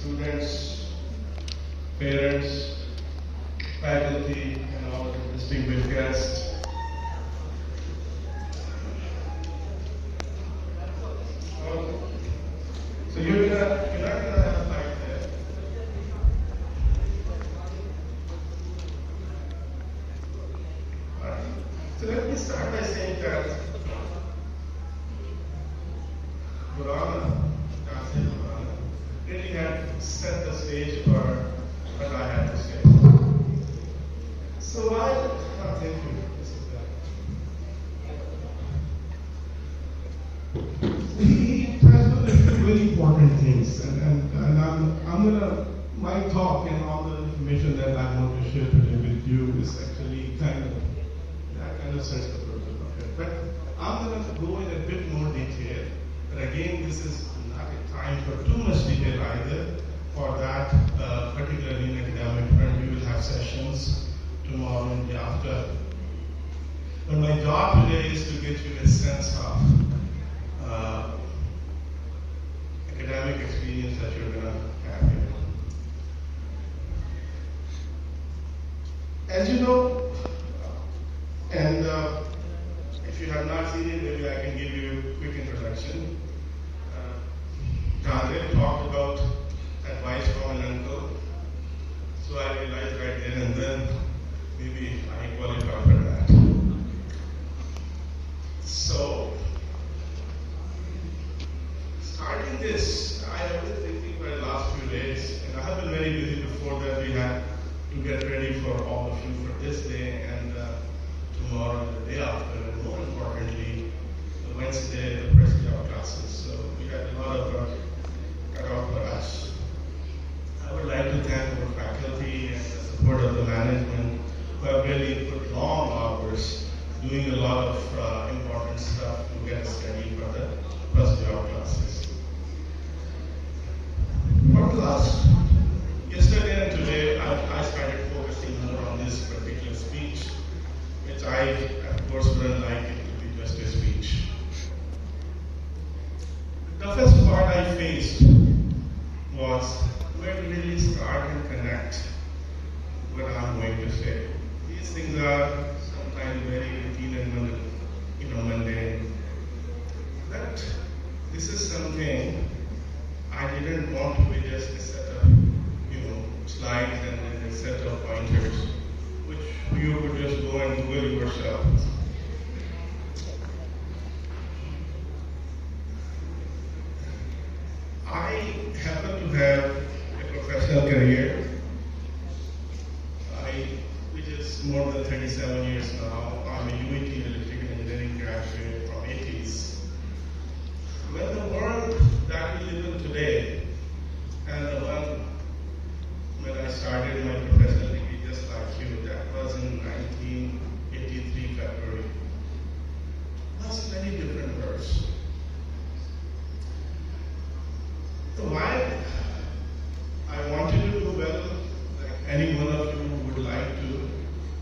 students, parents, faculty, and all the distinguished guests. So you're not gonna have like that. Alright. So let me start by saying that really had set the stage for what I had to say. So thank you. He touched on a few really important things, and I'm gonna, my talk and all the information that I want to share today with you is actually that sets the purpose of it. But I'm gonna go in a bit more detail. But again, this is not a time for too much detail either. For that, particularly in academic front, we will have sessions tomorrow and the after. But my job today is to get you a sense of academic experience that you're going to have here. As you know, and if you have not seen it, maybe I can give you a quick introduction. Dr. talked about advice from an uncle, so I realized right there and then maybe I qualify for that. So, starting this, I have been thinking for the last few days, and I have been very busy before that. We had to get ready for all of you for this day and tomorrow and the day after, and more importantly, the Wednesday, the first day of classes. So we had a lot of cut off for us. I would like to thank our faculty and the support of the management who have really put long hours doing a lot of important stuff to get us ready for the first day of classes. For class, yesterday and today, I started focusing more on this particular speech, which I, of course, wouldn't like it to be just a speech. The toughest part I faced was where to really start and connect what I'm going to say. These things are sometimes very routine and mundane. But this is something I didn't want to be just a set of slides and a set of pointers, which you could just go and Google yourself. I happen to have a professional career, which is more than 37 years now. I'm a UET electrical engineering graduate from 80s. When the world that we live in today, and the one when I started my professional degree just like you, that was in 1983 February, was many different words. So why I wanted to do well, like any one of you would like to,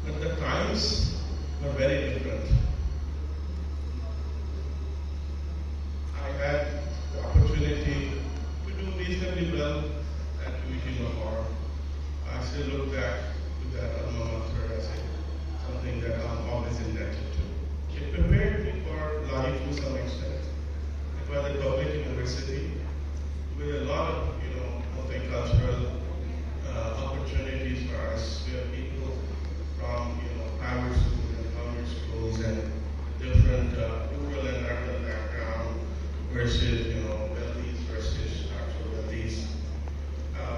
but the times were very different. I had the opportunity to do reasonably well at UET Lahore. I still look back to that alma mater as something that I'm always indebted to. It prepared me for life to some extent. It was a public university with a lot of multicultural opportunities for us. We have people from private schools and public schools and different rural and urban background versus wealthies versus not so wealthies.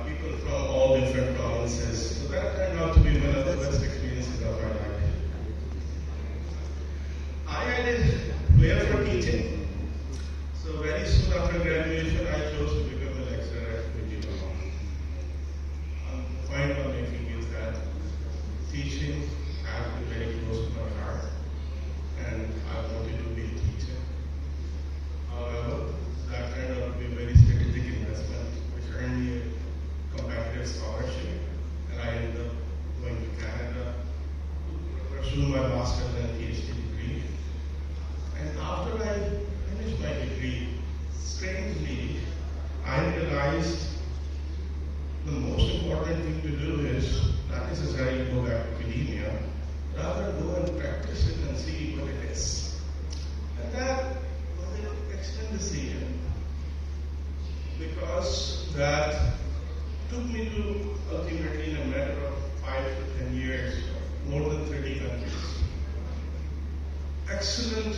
People from all different provinces. So that turned out to be one of the best experiences of my life. I had a flair for teaching. So very soon after graduation, I chose to become a lecturer at UET Lahore. The point I'm making is that teaching has been very close to my heart, and I wanted to be a teacher. However, that turned out to be a very strategic investment, which earned me a competitive scholarship, and I ended up going to Canada to pursue my master's and PhD degree. And after I finished my degree, strangely, I realized took me to ultimately in a matter of 5 to 10 years, more than 30 countries. Excellent